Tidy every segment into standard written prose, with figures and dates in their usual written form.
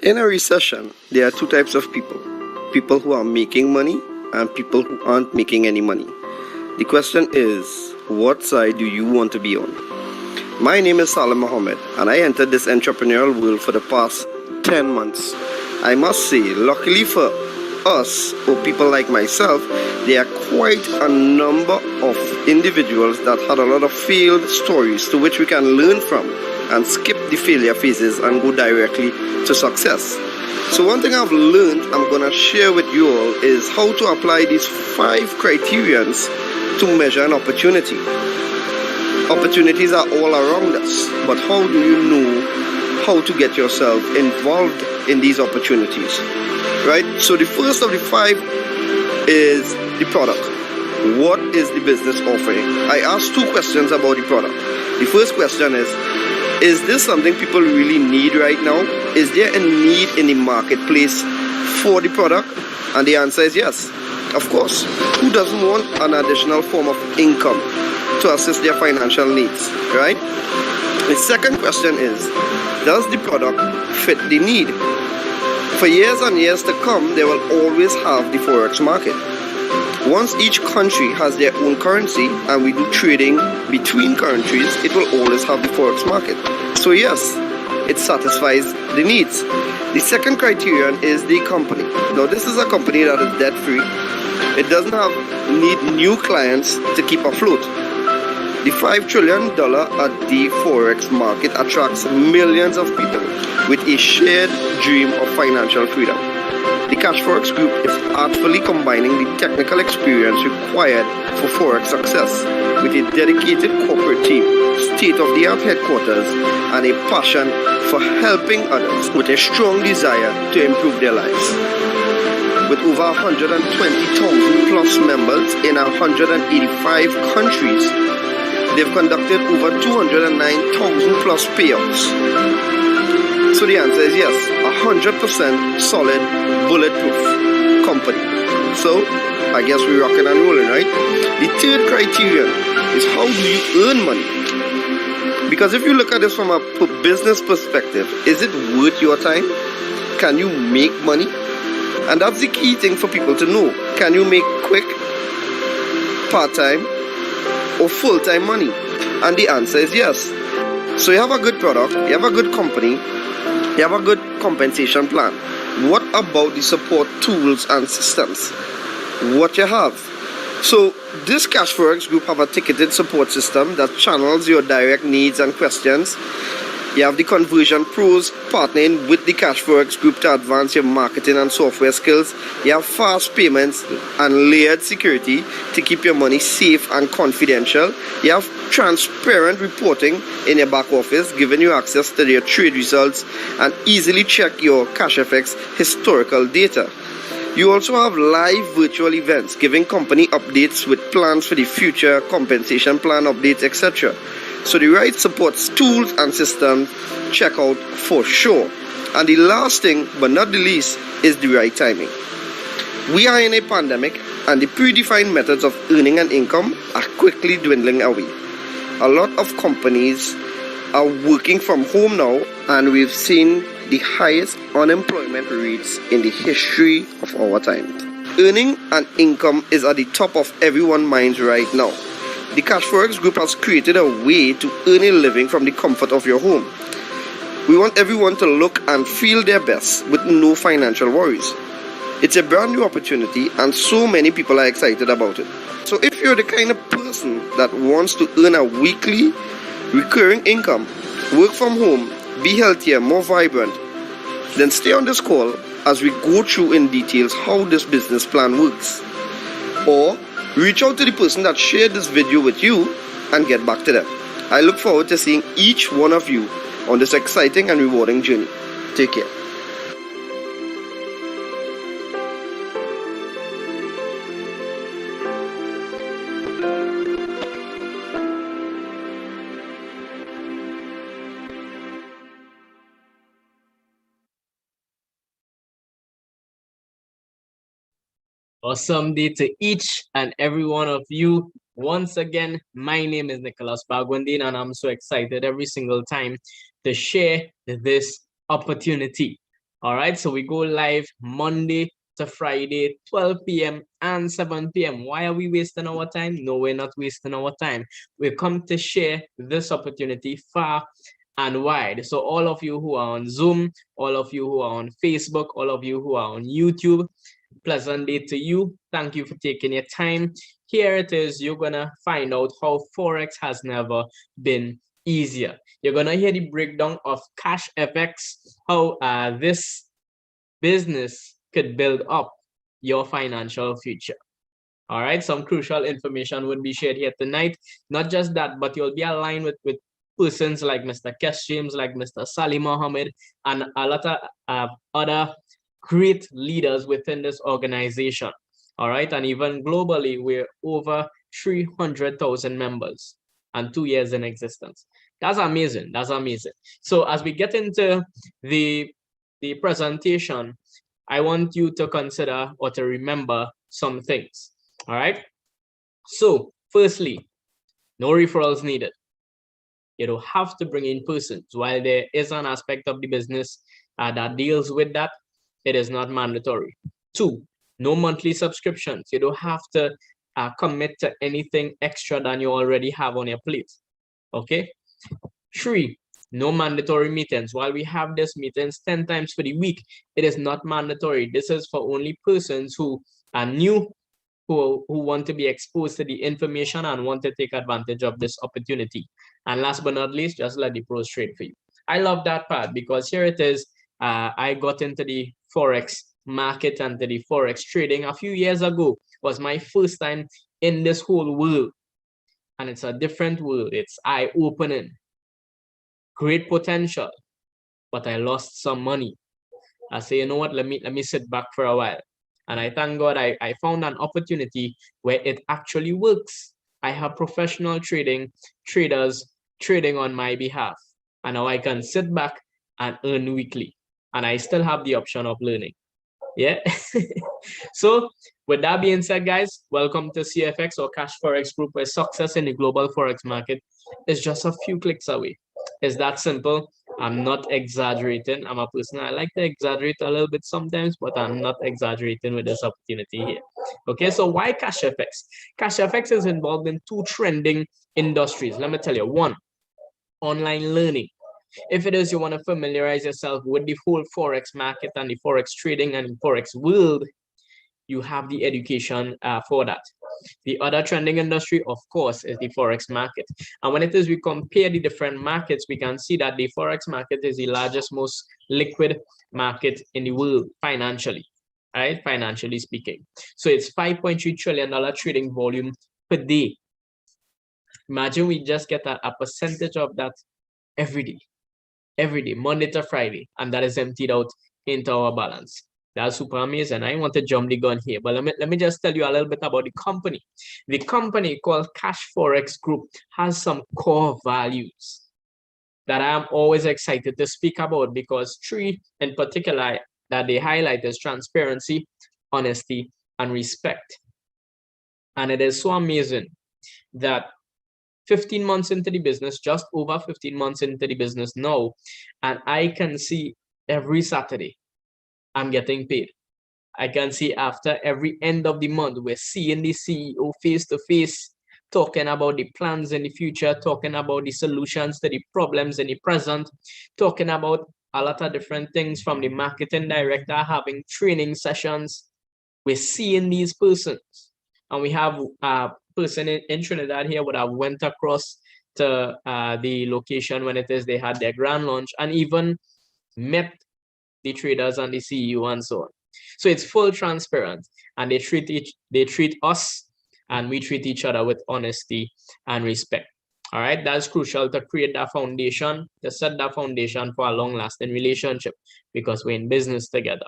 In a recession, there are two types of people: people who are making money and people who aren't making any money. The question is, what side do you want to be on? My name is Salim Mohammed, and I entered this entrepreneurial world for the past 10 months. I must say, luckily for us, or people like myself, there are quite a number of individuals that had a lot of failed stories to which we can learn from and skip the failure phases and go directly to success. So one thing I've learned I'm going to share with you all is how to apply these 5 criterions to measure an opportunity. Opportunities are all around us, but how do you know how to get yourself involved in these opportunities? Right? So the first of the 5 is the product. What is the business offering? I asked 2 questions about the product. The first question is this something people really need right now? Is there a need in the marketplace for the product? And the answer is yes. Of course. Who doesn't want an additional form of income to assist their financial needs, right? The second question is, does the product fit the need? For years and years to come, they will always have the Forex market. Once each country has their own currency and we do trading between countries, it will always have the Forex market. So yes, it satisfies the needs. The second criterion is the company. Now this is a company that is debt free. It doesn't need new clients to keep afloat. The $5 trillion at the Forex market attracts millions of people with a shared dream of financial freedom. The Cashfx Group is artfully combining the technical experience required for Forex success with a dedicated corporate team, state-of-the-art headquarters, and a passion for helping others with a strong desire to improve their lives. With over 120,000 plus members in 185 countries, they've conducted over 209,000 plus payouts. So the answer is yes, 100% solid, bulletproof company. So I guess we're rocking and rolling, right? The third criterion is, how do you earn money? Because if you look at this from a business perspective, is it worth your time? Can you make money? And that's the key thing for people to know. Can you make quick, part-time, or full-time money? And the answer is yes. So you have a good product, you have a good company, you have a good compensation plan. What about the support tools and systems? What you have? So this Cashfx Group have a ticketed support system that channels your direct needs and questions. You have the conversion pros partnering with the Cashfx Group to advance your marketing and software skills. You have fast payments and layered security to keep your money safe and confidential. You have transparent reporting in your back office, giving you access to your trade results and easily check your Cashfx historical data. You also have live virtual events, giving company updates with plans for the future, compensation plan updates, etc. So the right support tools and systems, check out for sure. And the last thing, but not the least, is the right timing. We are in a pandemic, and the predefined methods of earning an income are quickly dwindling away. A lot of companies are working from home now, and we've seen the highest unemployment rates in the history of our time. Earning an income is at the top of everyone's minds right now. The Cashfx Group has created a way to earn a living from the comfort of your home. We want everyone to look and feel their best with no financial worries. It's a brand new opportunity and so many people are excited about it. So if you're the kind of person that wants to earn a weekly recurring income, work from home, be healthier, more vibrant, then stay on this call as we go through in details how this business plan works. Or reach out to the person that shared this video with you and get back to them. I look forward to seeing each one of you on this exciting and rewarding journey. Take care. Awesome day to each and every one of you. Once again, my name is Nicholas Bagwandin, and I'm so excited every single time to share this opportunity. All right, so we go live Monday to Friday, 12 p.m. and 7 p.m. Why are we wasting our time? No, we're not wasting our time. We come to share this opportunity far and wide. So all of you who are on Zoom, all of you who are on Facebook, all of you who are on YouTube, pleasant day to you. Thank you for taking your time. Here it is. You're gonna find out how Forex has never been easier. You're gonna hear the breakdown of Cashfx, how this business could build up your financial future. All right, some crucial information would be shared here tonight. Not just that, but you'll be aligned with persons like Mr. Kes James, like Mr. Salim Mohammed, and a lot of other great leaders within this organization. All right, and even globally, we're over 300,000 members and 2 years in existence. That's amazing. That's amazing. So as we get into the presentation, I want you to consider or to remember some things. All right. So firstly, no referrals needed. You don't have to bring in persons. While there is an aspect of the business that deals with that, it is not mandatory. 2, no monthly subscriptions. You don't have to commit to anything extra than you already have on your plate. Okay. 3, no mandatory meetings. While we have these meetings 10 times for the week, it is not mandatory. This is for only persons who are new, who want to be exposed to the information and want to take advantage of this opportunity. And last but not least, just let the pros trade for you. I love that part because here it is. I got into the Forex market and to the Forex trading a few years ago. It was my first time in this whole world. And it's a different world. It's eye-opening. Great potential. But I lost some money. I say, you know what, let me sit back for a while. And I thank God I found an opportunity where it actually works. I have professional traders trading on my behalf. And now I can sit back and earn weekly. And I still have the option of learning. Yeah. So with that being said, guys, welcome to CFX or Cash Forex Group, where success in the global Forex market is just a few clicks away. It's that simple. I'm not exaggerating. I'm a person, I like to exaggerate a little bit sometimes, but I'm not exaggerating with this opportunity here. Okay, so why Cashfx? Cashfx is involved in 2 trending industries. Let me tell you. 1, online learning. If it is you want to familiarize yourself with the whole Forex market and the Forex trading and the Forex world, you have the education for that. The other trending industry, of course, is the Forex market. And when it is we compare the different markets, we can see that the Forex market is the largest, most liquid market in the world financially, right? Financially speaking. So it's $5.3 trillion trading volume per day. Imagine we just get a percentage of that every day, Monday to Friday, and that is emptied out into our balance. That's super amazing. I want to jump the gun here, but let me just tell you a little bit about the company. The company called Cash Forex Group has some core values that I'm always excited to speak about, because 3 in particular that they highlight is transparency, honesty, and respect. And it is so amazing that 15 months into the business, just over 15 months into the business now, and I can see every Saturday I'm getting paid. I can see after every end of the month, we're seeing the CEO face to face, talking about the plans in the future, talking about the solutions to the problems in the present, talking about a lot of different things, from the marketing director having training sessions. We're seeing these persons, and we have a person in Trinidad here would have went across to the location when it is they had their grand launch, and even met the traders and the CEO and so on. So it's full transparent, and they treat us and we treat each other with honesty and respect. All right, that's crucial to create that foundation, to set that foundation for a long-lasting relationship, because we're in business together.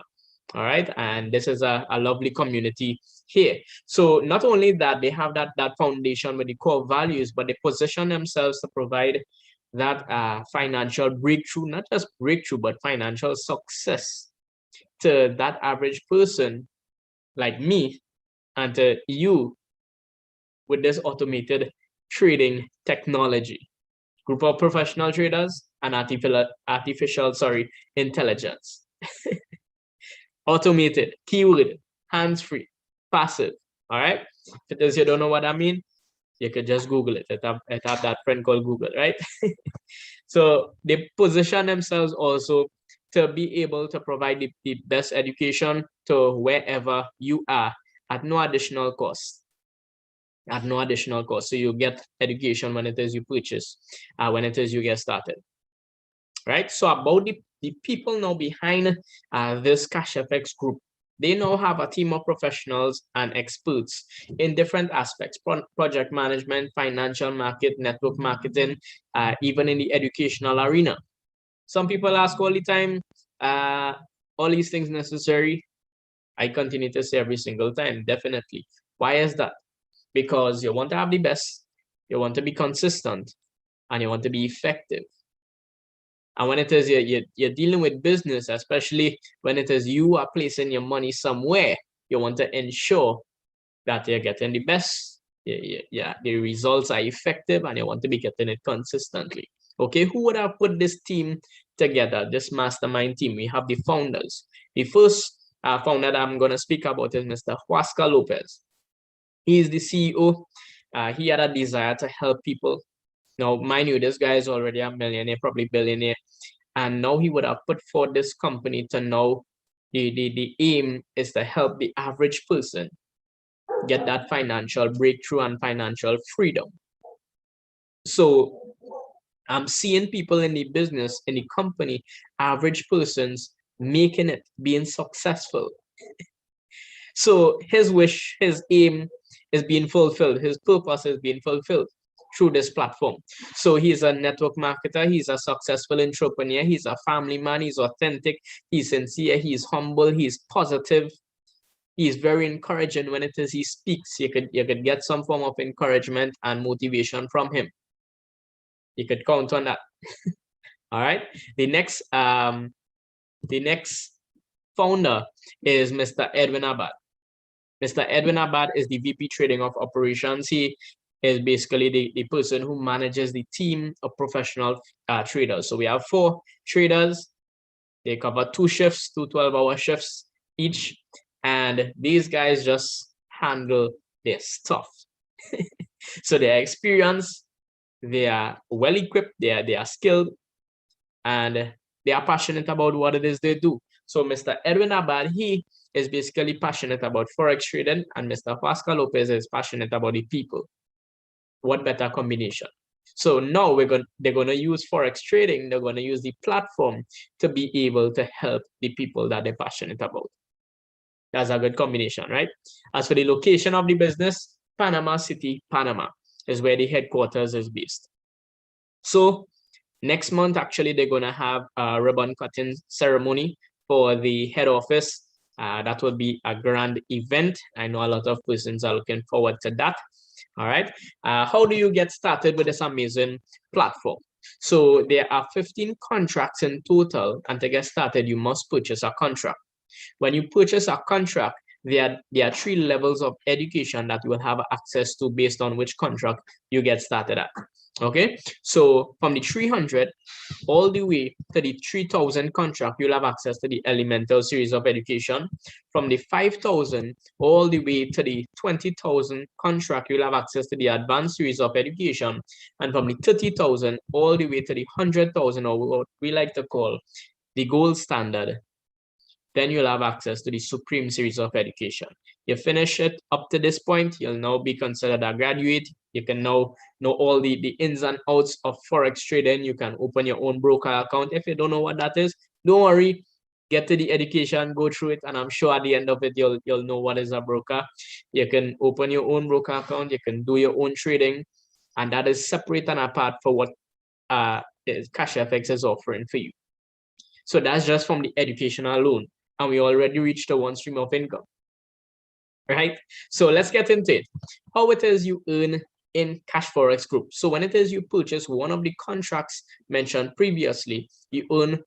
All right, and this is a lovely community here. So not only that, they have that foundation with the core values, but they position themselves to provide that financial breakthrough, not just breakthrough, but financial success to that average person like me and to you with this automated trading technology. Group of professional traders and artificial intelligence. Automated, keyword, hands-free, passive. All right. If it is you don't know what I mean, you could just Google it. I have that friend called Google, right? So they position themselves also to be able to provide the best education to wherever you are at no additional cost. At no additional cost. So you get education when it is you purchase, when it is you get started. Right? So about the people now behind this Cashfx group, they now have a team of professionals and experts in different aspects: project management, financial market, network marketing, even in the educational arena. Some people ask all the time, all these things necessary? I continue to say every single time, definitely. Why is that? Because you want to have the best, you want to be consistent, and you want to be effective. And when it is you're dealing with business, especially when it is you are placing your money somewhere, you want to ensure that you're getting the best. Yeah, the results are effective, and you want to be getting it consistently. Okay, who would have put this team together, this mastermind team? We have the founders. The first founder that I'm going to speak about is Mr. Huasca Lopez. He is the CEO. He had a desire to help people. Now, mind you, this guy is already a millionaire, probably billionaire. And now he would have put forth this company to know the aim is to help the average person get that financial breakthrough and financial freedom. So I'm seeing people in the business, in the company, average persons making it, being successful. So his wish, his aim is being fulfilled. His purpose is being fulfilled through this platform. So he's a network marketer. He's a successful entrepreneur. He's a family man. He's authentic. He's sincere. He's humble. He's positive. He's very encouraging when it is he speaks. You could get some form of encouragement and motivation from him. You could count on that. All right. The next founder is Mr. Edwin Abad. Mr. Edwin Abad is the VP Trading of Operations. He is basically the person who manages the team of professional traders. So we have 4 traders. They cover 2 shifts, 2 12-hour shifts each. And these guys just handle their stuff. So they are experienced, they are well equipped, they are skilled, and they are passionate about what it is they do. So Mr. Edwin Abad, he is basically passionate about Forex trading, and Mr. Huasca Lopez is passionate about the people. What better combination? So now they're going to use Forex trading, they're going to use the platform to be able to help the people that they're passionate about. That's a good combination, right? As for the location of the business, Panama City, Panama is where the headquarters is based. So next month, actually, they're going to have a ribbon cutting ceremony for the head office. That will be a grand event. I know a lot of persons are looking forward to that. All right. How do you get started with this amazing platform? So there are 15 contracts in total, and to get started, you must purchase a contract. When you purchase a contract, there are 3 levels of education that you will have access to based on which contract you get started at. Okay, so from the 300 all the way to the 3000 contract, you'll have access to the elemental series of education. From the 5000 all the way to the 20,000 contract, you'll have access to the advanced series of education. And from the 30,000 all the way to the 100,000, or what we like to call the gold standard, then you'll have access to the supreme series of education. You finish it up to this point, you'll now be considered a graduate. You can now know all the ins and outs of Forex trading. You can open your own broker account. If you don't know what that is, don't worry. Get to the education, go through it, and I'm sure at the end of it, you'll know what is a broker. You can open your own broker account. You can do your own trading, and that is separate and apart for what Cashfx is offering for you. So that's just from the education alone. And we already reached the 1 stream of income, right? So let's get into it. How it is you earn in Cashfx Group. So when it is you purchase one of the contracts mentioned previously, you earn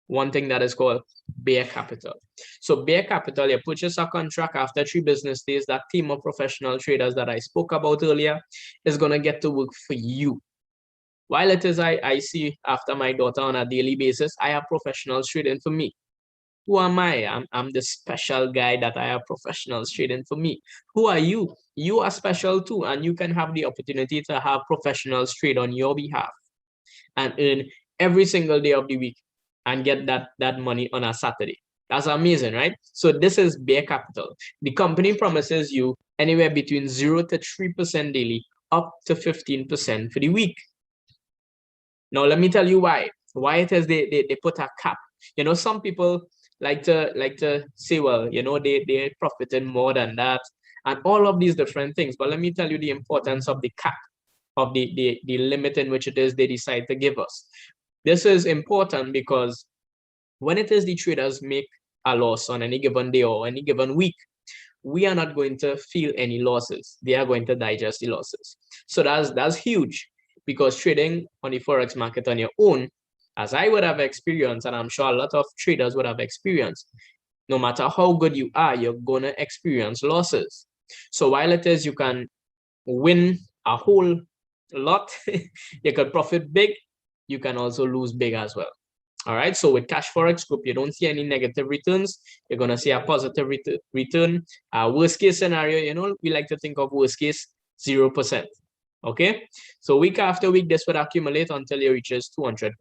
one thing that is called bare capital. So bare capital, you purchase a contract after 3 business days. That team of professional traders that I spoke about earlier is going to get to work for you. While it is I see after my daughter on a daily basis, I have professionals trading for me. Who am I? I'm the special guy that I have professionals trading for me. Who are you? You are special too, and you can have the opportunity to have professionals trade on your behalf and earn every single day of the week and get that money on a Saturday. That's amazing, right? So this is bare capital. The company promises you anywhere between 0 to 3% daily, up to 15% for the week. Now let me tell you why. Why it is they put a cap. Some people like to say, well, they profited more than that and all of these different things. But let me tell you the importance of the cap, of the limit in which it is they decide to give us. This is important because when it is the traders make a loss on any given day or any given week, we are not going to feel any losses. They are going to digest the losses. So that's huge, because trading on the Forex market on your own, as I would have experienced, and I'm sure a lot of traders would have experienced, no matter how good you are, you're going to experience losses. So while it is you can win a whole lot, you can profit big, you can also lose big as well. All right, so with Cash Forex Group, you don't see any negative returns. You're going to see a positive return. Worst case scenario, we like to think of worst case 0%. Okay, so week after week, this would accumulate until it reaches 200%.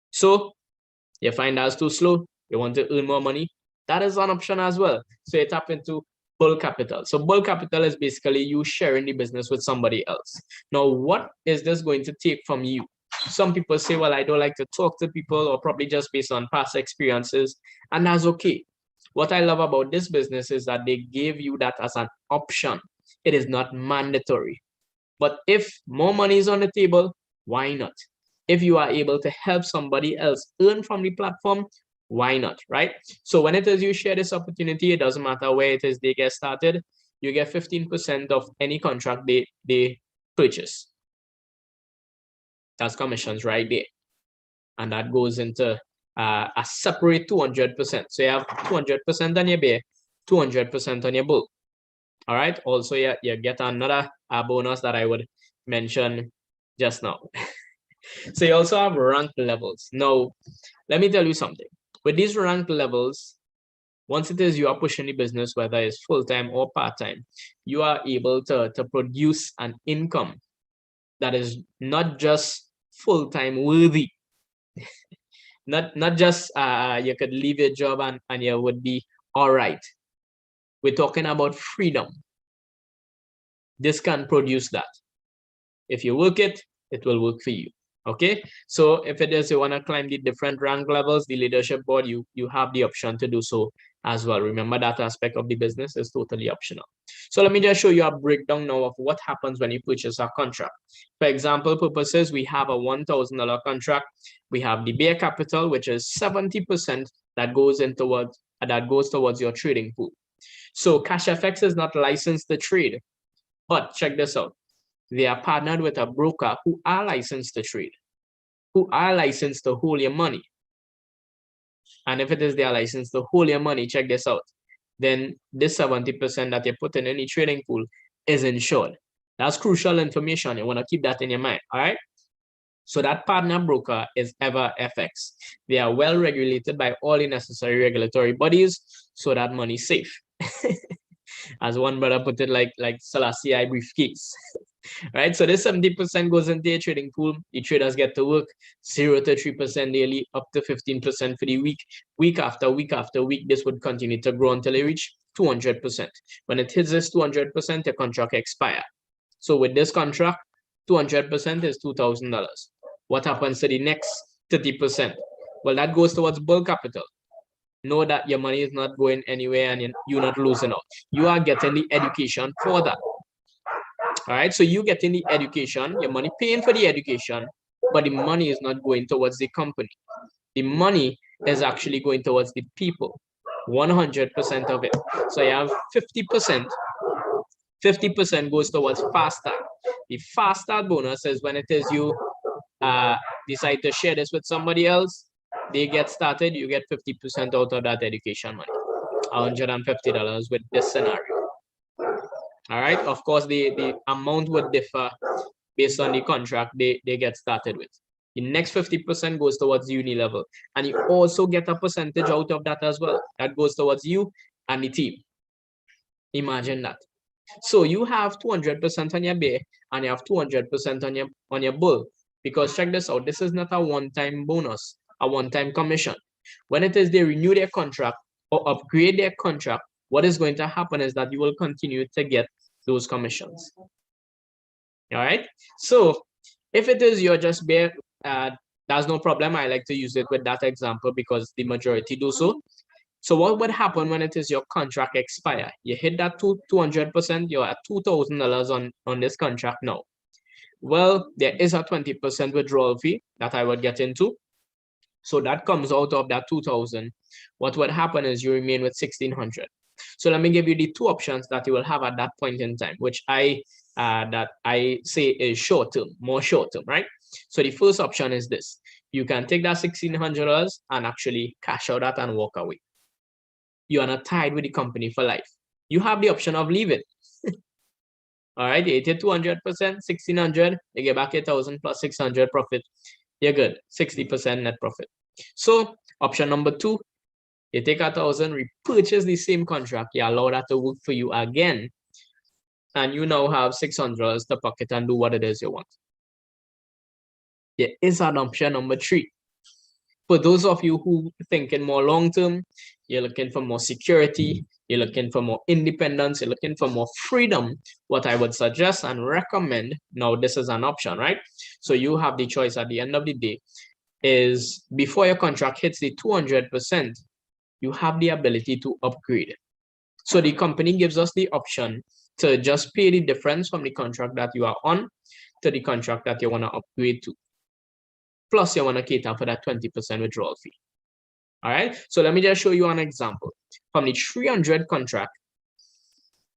So you find that's too slow, you want to earn more money, that is an option as well. So you tap into bull capital. So bull capital is basically you sharing the business with somebody else. Now, what is this going to take from you? Some people say, well, I don't like to talk to people, or probably just based on past experiences, and that's okay. What I love about this business is that they give you that as an option. It is not mandatory. But if more money is on the table, why not? If you are able to help somebody else earn from the platform, why not, right? So when it is you share this opportunity, it doesn't matter where it is they get started, you get 15% of any contract they purchase. That's commissions right there. And that goes into a separate 200%. So you have 200% on your bear, 200% on your bull. All right. Also, you get another bonus that I would mention just now. So you also have ranked levels. Now, let me tell you something. With these ranked levels, once it is you are pushing the business, whether it's full-time or part-time, you are able to produce an income that is not just full-time worthy. Not just you could leave your job and you would be all right. We're talking about freedom. This can produce that. If you work it, it will work for you. Okay, so if it is you want to climb the different rank levels, the leadership board, you have the option to do so as well. Remember, that aspect of the business is totally optional. So let me just show you a breakdown now of what happens when you purchase a contract. For example purposes, we have a $1,000 contract. We have the bare capital, which is 70% that goes towards your trading pool. So Cashfx is not licensed to trade, but check this out. They are partnered with a broker who are licensed to trade, who are licensed to hold your money. And if it is they are licensed to hold your money, check this out, then this 70% that you're putting in the trading pool is insured. That's crucial information. You want to keep that in your mind. All right. So that partner broker is EverFX. They are well regulated by all the necessary regulatory bodies, so that money is safe. As one brother put it, like Selassie I briefcase. Right, so this 70% goes into a trading pool. The traders get to work 0 to 3% daily, up to 15% for the week. Week after week after week, this would continue to grow until it reach 200%. When it hits this 200%, the contract expire. So with this contract, 200% is $2,000. What happens to the next 30%? Well, that goes towards bull capital. Know that your money is not going anywhere and you're not losing out. You are getting the education for that. All right, so you getting the education, your money paying for the education, but the money is not going towards the company. The money is actually going towards the people, 100% of it. So you have 50%. 50% goes towards fast start. The fast start bonus is when it is you decide to share this with somebody else, they get started, you get 50% out of that education money, $150 with this scenario. All right, of course, the amount would differ based on the contract they get started with. The next 50% goes towards uni level. And you also get a percentage out of that as well. That goes towards you and the team. Imagine that. So you have 200% on your bear and you have 200% on your bull. Because check this out, this is not a one-time bonus, a one-time commission. When it is they renew their contract or upgrade their contract, what is going to happen is that you will continue to get those commissions. All right. So if it is you're just bear, that's no problem. I like to use it with that example because the majority do so. So what would happen when it is your contract expire? You hit that 200%, you're at $2,000 on this contract now. Well, there is a 20% withdrawal fee that I would get into. So that comes out of that 2,000. What would happen is you remain with 1,600. So let me give you the two options that you will have at that point in time, which I say is short term, more short term, right? So the first option is this. You can take that $1,600 and actually cash out that and walk away. You are not tied with the company for life. You have the option of leaving. All right, you hit 200%, 1,600, you get back 1,000 plus 600 profit. You're good, 60% net profit. So option number two, you take 1,000, repurchase the same contract, you allow that to work for you again, and you now have $600 to pocket and do what it is you want. There is an option number three. For those of you who thinking more long-term, you're looking for more security, you're looking for more independence, you're looking for more freedom, what I would suggest and recommend, now this is an option, right? So you have the choice at the end of the day, is before your contract hits the 200%, you have the ability to upgrade. So the company gives us the option to just pay the difference from the contract that you are on to the contract that you want to upgrade to. Plus, you want to cater for that 20% withdrawal fee. All right. So let me just show you an example. From the 300 contract,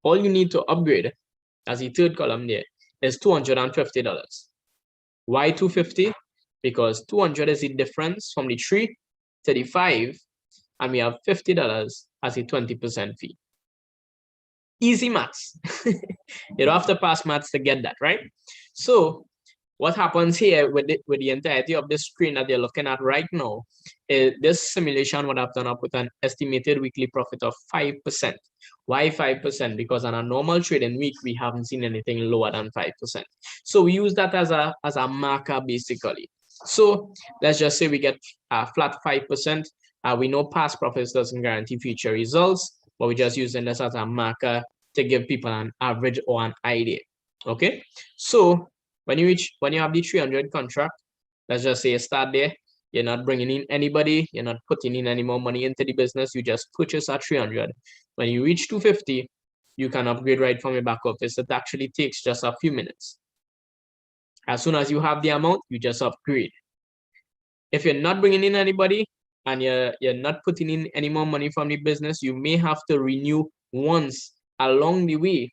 all you need to upgrade, as the third column there, is $250. Why 250? Because 200 is the difference from the 3 to the 5, and we have $50 as a 20% fee. Easy maths. You don't have to pass maths to get that, right? So what happens here with the entirety of this screen that you're looking at right now is this simulation would have done up with an estimated weekly profit of 5%. Why 5%? Because on a normal trading week, we haven't seen anything lower than 5%. So we use that as a marker basically. So let's just say we get a flat 5%. We know past profits doesn't guarantee future results, but we're just using this as a marker to give people an average or an idea. Okay, so when you have the 300 contract, let's just say you start there, you're not bringing in anybody, you're not putting in any more money into the business, you just purchase at 300. When you reach 250, you can upgrade right from your back office. It actually takes just a few minutes. As soon as you have the amount, you just upgrade. If you're not bringing in anybody and you're not putting in any more money from the business, you may have to renew once along the way,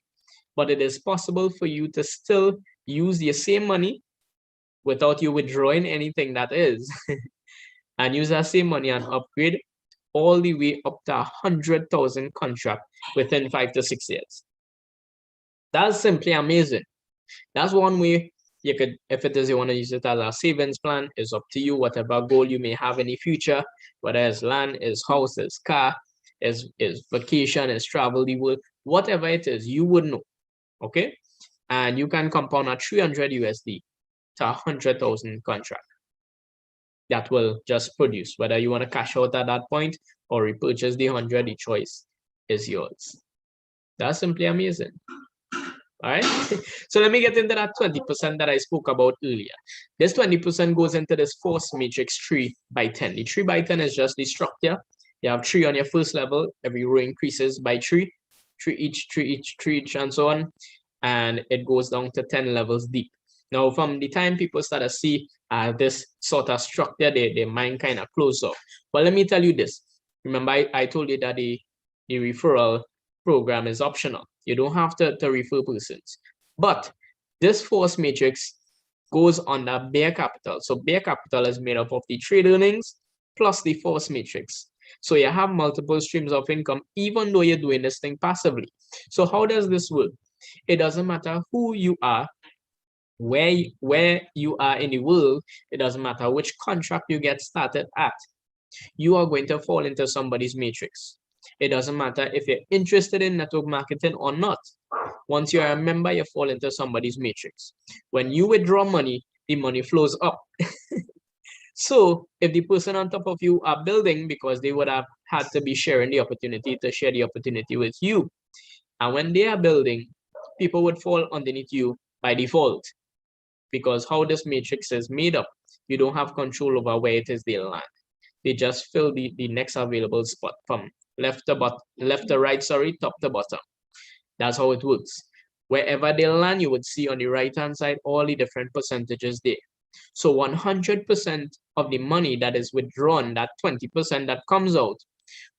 but it is possible for you to still use your same money without you withdrawing anything, that is, and use that same money and upgrade all the way up to 100,000 contract within 5 to 6 years. That's simply amazing. That's one way you could, if it is you want to use it as a savings plan, it's up to you. Whatever goal you may have in the future, whether it's land, is house, is car, is vacation, is travel, the world, whatever it is, you would know. Okay, and you can compound at 300 USD to 100,000 contract. That will just produce, whether you want to cash out at that point or repurchase the 100, the choice is yours. That's simply amazing. All right, so let me get into that 20% that I spoke about earlier. This 20% goes into this force matrix 3 by 10. The 3 by 10 is just the structure. You have 3 on your first level, every row increases by 3, 3 each, 3 each, 3 each, and so on. And it goes down to 10 levels deep. Now, from the time people start to see this sort of structure, their mind kind of close off. But let me tell you this. Remember, I told you that the referral program is optional. You don't have to refer persons. But this force matrix goes under bare capital. So bare capital is made up of the trade earnings plus the force matrix. So you have multiple streams of income, even though you're doing this thing passively. So how does this work? It doesn't matter who you are, where you are in the world, it doesn't matter which contract you get started at, you are going to fall into somebody's matrix. It doesn't matter if you're interested in network marketing or not. Once you're a member, you fall into somebody's matrix. When you withdraw money, the money flows up. So if the person on top of you are building, because they would have had to be sharing the opportunity to share the opportunity with you. And when they are building, people would fall underneath you by default, because how this matrix is made up, you don't have control over where it is they land. They just fill the next available spot from left to right, sorry, top to bottom. That's how it works. Wherever they land, you would see on the right-hand side all the different percentages there. So 100% of the money that is withdrawn, that 20% that comes out,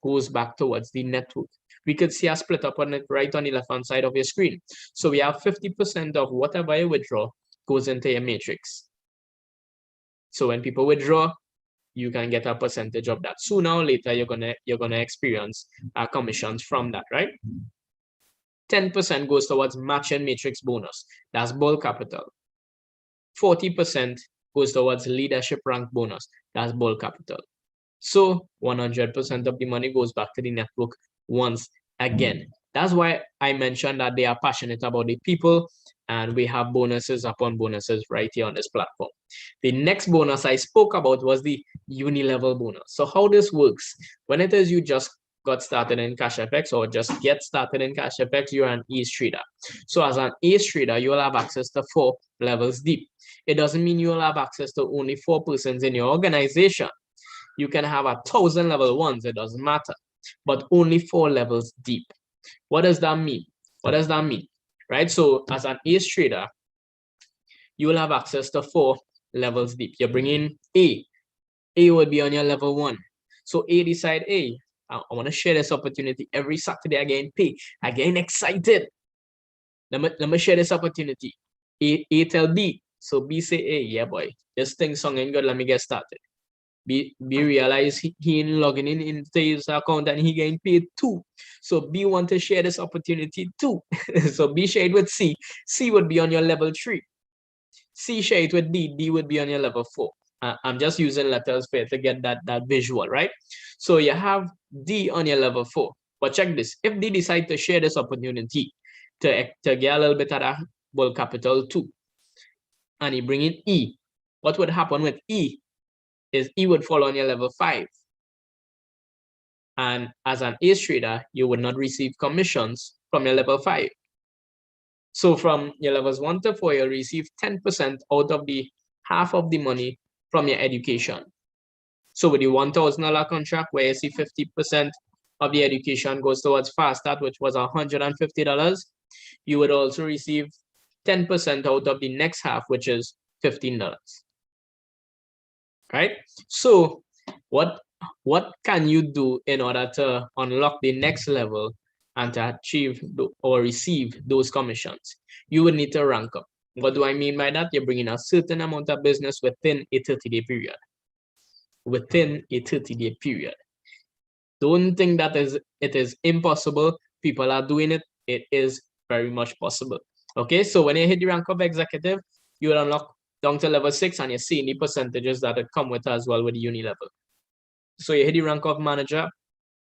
goes back towards the network. We could see a split up on it right on the left-hand side of your screen. So we have 50% of whatever you withdraw goes into your matrix. So when people withdraw, you can get a percentage of that. Sooner or later, you're gonna experience commissions from that, right? 10% goes towards matching matrix bonus. That's bulk capital. 40% goes towards leadership rank bonus. That's bulk capital. So 100% of the money goes back to the network once again. That's why I mentioned that they are passionate about the people, and we have bonuses upon bonuses right here on this platform. The next bonus I spoke about was the uni-level bonus. So how this works, when it is you just got started in Cashfx or just get started in Cashfx, you're an ace trader. So as an ace trader, you will have access to 4 levels deep. It doesn't mean you will have access to only 4 persons in your organization. You can have 1,000 level ones, it doesn't matter, but only 4 levels deep. What does that mean? What does that mean? Right? So as an ace trader, you will have access to 4 levels deep. You're bringing A. A would be on your level 1. So A decide, hey, I want to share this opportunity. Every Saturday I get paid. I get excited. Let me share this opportunity. A tell B. So B say, hey, yeah, boy, this thing songing good. Let me get started. B realize he logging in into his account and he getting paid too. So B want to share this opportunity too. So B share it with C. C would be on your level 3. C share it with D. D would be on your level 4. I'm just using letters for to get that visual, right? So you have D on your level 4. But check this. If D decide to share this opportunity to get a little bit of that bulk capital too, and he bring in E, what would happen with E is E would fall on your level 5. And as an ace trader, you would not receive commissions from your level 5. So from your levels 1 to 4, you'll receive 10% out of the half of the money from your education. So with the $1,000 contract, where you see 50% of the education goes towards Fast Start, which was $150, you would also receive 10% out of the next half, which is $15. Right? So what can you do in order to unlock the next level and to achieve or receive those commissions? You would need to rank up. What do I mean by that? You're bringing a certain amount of business within a 30-day period. Within a 30-day period. Don't think that it is impossible. People are doing it. It is very much possible. Okay, so when you hit the rank of executive, you will unlock down to level 6, and you see the percentages that come with as well with the uni level. So you hit the rank of manager,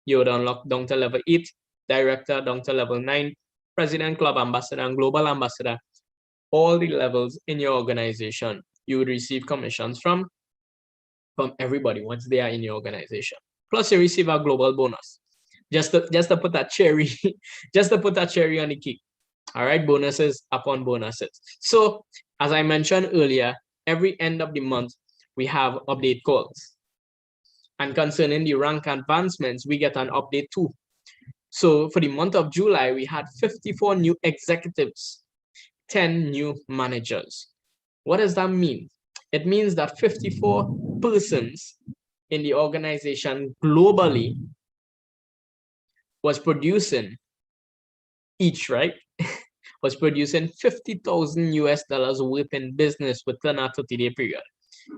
you would unlock down to level 8, director down to level 9, president, club ambassador, and global ambassador. All the levels in your organization, you would receive commissions from everybody once they are in your organization. Plus, you receive a global bonus. Just to put that cherry, just to put that cherry on the cake. All right, bonuses upon bonuses. So as I mentioned earlier, every end of the month, we have update calls. And concerning the rank advancements, we get an update too. So for the month of July, we had 54 new executives, 10 new managers. What does that mean? It means that 54 persons in the organization globally was producing each, right? Was producing $50,000 worth in business within a 30-day period,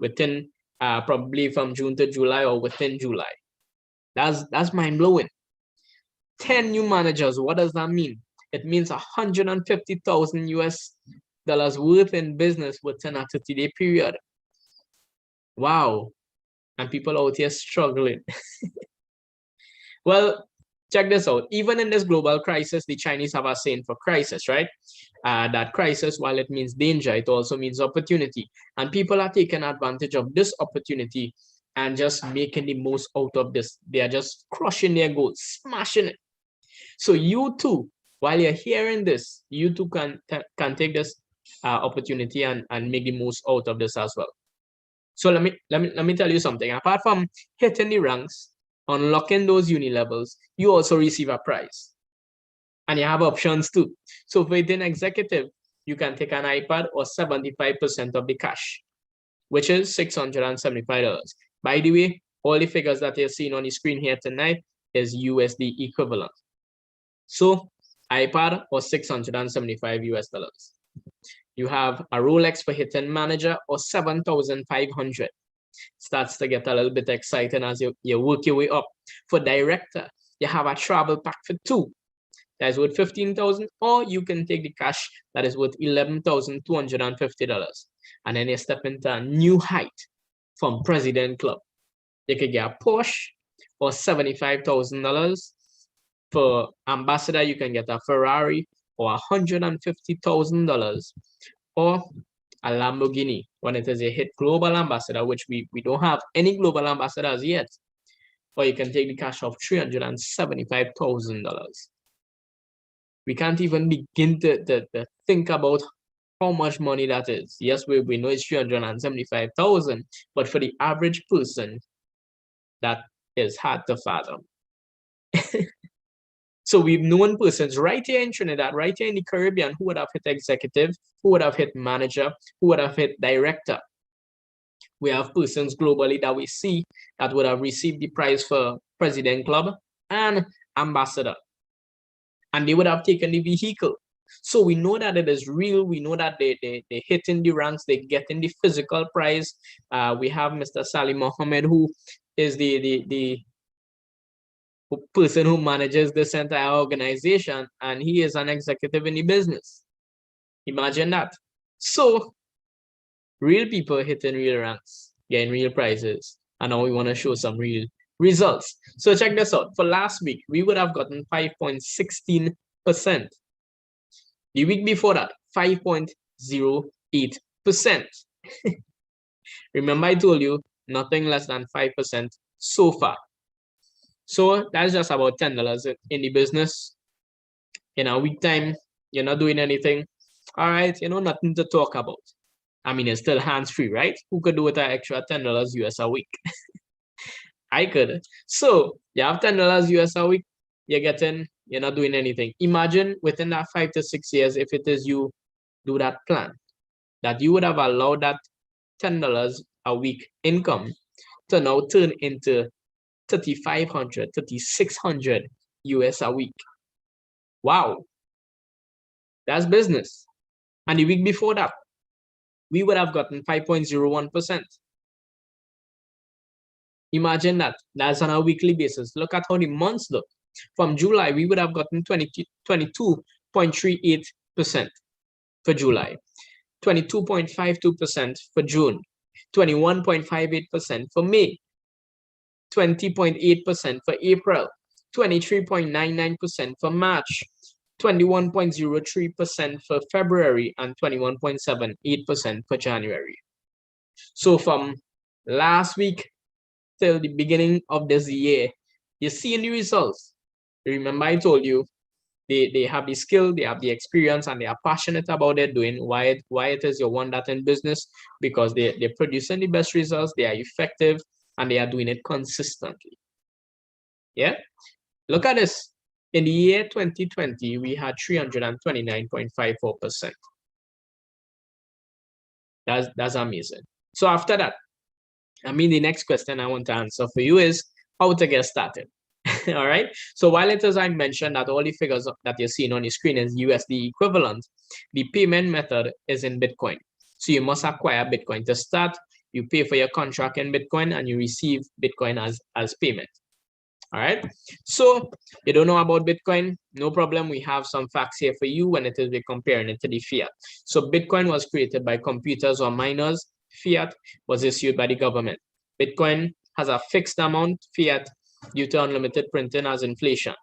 within probably from June to July or within July. That's mind-blowing. 10 new managers, what does that mean? It means $150,000 worth in business within a 30-day period. Wow. And people out here struggling. Well, check this out. Even in this global crisis, the Chinese have a saying for crisis, right? That crisis, while it means danger, it also means opportunity. And people are taking advantage of this opportunity and just making the most out of this. They are just crushing their goals, smashing it. So you too, while you're hearing this, you too can take this opportunity and make the most out of this as well. So let me tell you something. Apart from hitting the ranks, unlocking those uni levels, you also receive a prize. And you have options too. So for hitting executive, you can take an iPad or 75% of the cash, which is $675. By the way, all the figures that you're seeing on the screen here tonight is USD equivalent. So iPad or $675 US. You have a Rolex for hitting manager or 7,500. Starts to get a little bit exciting as you work your way up. For director, you have a travel pack for 2. That is worth 15,000, or you can take the cash that is worth $11,250. And then you step into a new height from President Club. You could get a Porsche or $75,000. For ambassador, you can get a Ferrari or $150,000, or a Lamborghini when it is a hit global ambassador, which we don't have any global ambassadors yet. Or you can take the cash of $375,000. We can't even begin to think about how much money that is. Yes, we know it's 375,000, but for the average person, that is hard to fathom. So we've known persons right here in Trinidad, right here in the Caribbean, who would have hit executive, who would have hit manager, who would have hit director. We have persons globally that we see that would have received the prize for President Club and ambassador. And they would have taken the vehicle. So we know that it is real. We know that they hit in the ranks, they get in the physical prize. We have Mr. Salim Mohammed, who is the person who manages this entire organization, and he is an executive in the business. Imagine that. So real people hitting real ranks, getting real prizes, and now we want to show some real results. So check this out. For last week, we would have gotten 5.16%. The week before that, 5.08%. Remember, I told you nothing less than 5% so far. So that's just about $10 in the business. In a week time, you're not doing anything. All right, nothing to talk about. I mean, it's still hands-free, right? Who could do with an extra $10 US a week? I could. So you have $10 US a week, you're not doing anything. Imagine within that 5 to 6 years, if it is you do that plan, that you would have allowed that $10 a week income to now turn into 3,500, 3,600 US a week. Wow. That's business. And the week before that, we would have gotten 5.01%. Imagine that. That's on a weekly basis. Look at how the months look. From July, we would have gotten 22.38% for July, 22.52% for June, 21.58% for May, 20.8% for April, 23.99% for March, 21.03% for February, and 21.78% for January. So from last week till the beginning of this year, you're seeing the results. Remember, I told you they have the skill, they have the experience, and they are passionate about it, doing why it is you want that in business, because they're producing the best results, they are effective, and they are doing it consistently. Yeah, look at this. In the year 2020, we had 329.54%. That's amazing. So after that, I mean, the next question I want to answer for you is how to get started. All right. So while it is I mentioned that all the figures that you're seeing on the screen is USD equivalent, the payment method is in Bitcoin. So you must acquire Bitcoin to start. You pay for your contract in Bitcoin and you receive Bitcoin as payment. All right. So you don't know about Bitcoin? No problem. We have some facts here for you when it is we're comparing it to the fiat. So Bitcoin was created by computers or miners. Fiat was issued by the government. Bitcoin has a fixed amount. Fiat, due to unlimited printing, has inflation.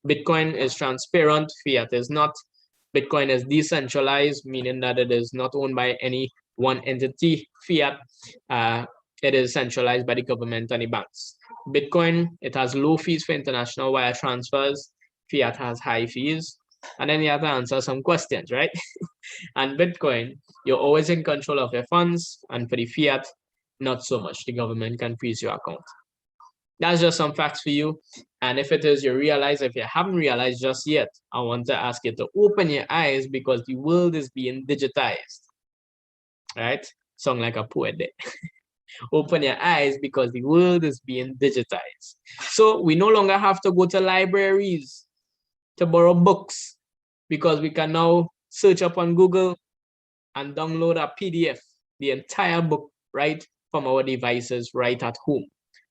Bitcoin is transparent. Fiat is not. Bitcoin is decentralized, meaning that it is not owned by any one entity. Fiat, it is centralized by the government and the banks. Bitcoin, it has low fees for international wire transfers. Fiat has high fees. And then you have to answer some questions, right? And Bitcoin, you're always in control of your funds. And for the fiat, not so much. The government can freeze your account. That's just some facts for you. And if it is you realize, if you haven't realized just yet, I want to ask you to open your eyes because the world is being digitized. Right? Sound like a poet there. Open your eyes because the world is being digitized. So we no longer have to go to libraries to borrow books because we can now search up on Google and download a PDF, the entire book, right from our devices right at home.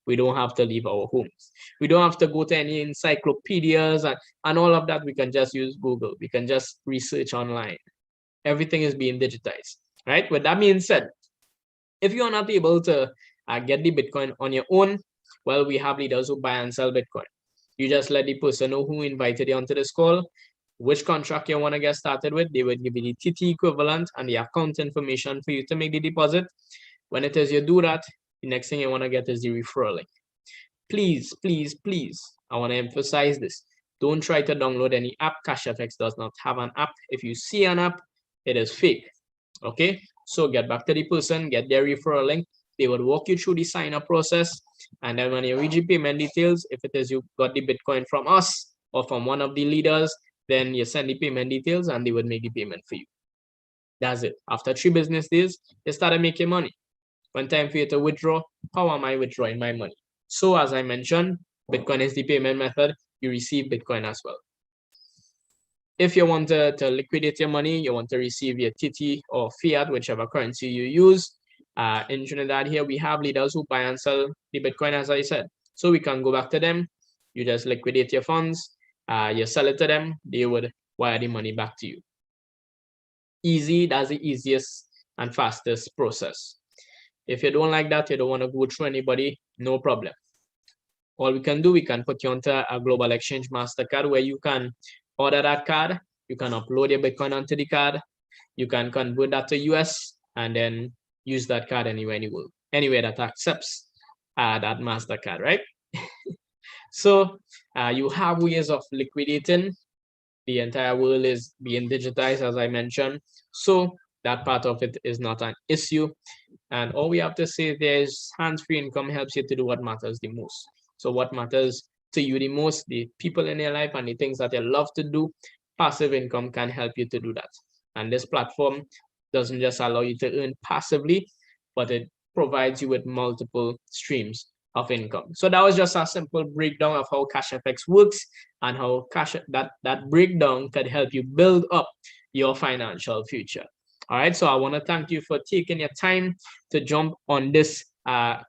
We don't have to leave our homes. We don't have to go to any encyclopedias and all of that. We can just use Google. We can just research online. Everything is being digitized, right? With that being said, if you are not able to get the Bitcoin on your own, well, we have leaders who buy and sell Bitcoin. You just let the person know who invited you onto this call, which contract you want to get started with. They would give you the TT equivalent and the account information for you to make the deposit. When it is you do that, the next thing you want to get is the referral link. Please, please, please, I want to emphasize this. Don't try to download any app. Cashfx does not have an app. If you see an app, it is fake. Okay, so get back to the person, get their referral link. They will walk you through the sign up process. And then when you read the payment details, if it is you got the Bitcoin from us or from one of the leaders, then you send the payment details and they would make the payment for you. That's it. After 3 business days, they started making money. When time for you to withdraw, how am I withdrawing my money? So as I mentioned, Bitcoin is the payment method. You receive Bitcoin as well. If you want to liquidate your money, you want to receive your TT or fiat, whichever currency you use. In Trinidad here, we have leaders who buy and sell the Bitcoin, as I said. So we can go back to them. You just liquidate your funds. You sell it to them. They would wire the money back to you. Easy. That's the easiest and fastest process. If you don't like that, you don't want to go through anybody, no problem. All we can do, we can put you onto a global exchange MasterCard where you can order that card, you can upload your Bitcoin onto the card, you can convert that to US and then use that card anywhere in the world, anywhere that accepts that MasterCard, right? So you have ways of liquidating. The entire world is being digitized, as I mentioned. So that part of it is not an issue. And all we have to say there is hands-free income helps you to do what matters the most. So what matters to you the most, the people in your life and the things that you love to do, passive income can help you to do that. And this platform doesn't just allow you to earn passively, but it provides you with multiple streams of income. So that was just a simple breakdown of how Cashfx works and how that breakdown could help you build up your financial future. All right, so I want to thank you for taking your time to jump on this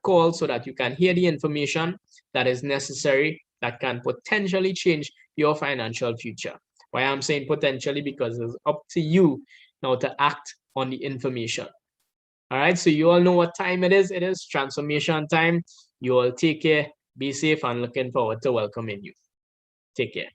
call so that you can hear the information that is necessary that can potentially change your financial future. Why I'm saying potentially, because it's up to you now to act on the information. All right, so you all know what time it is. It is transformation time. You all take care, be safe, and looking forward to welcoming you. Take care.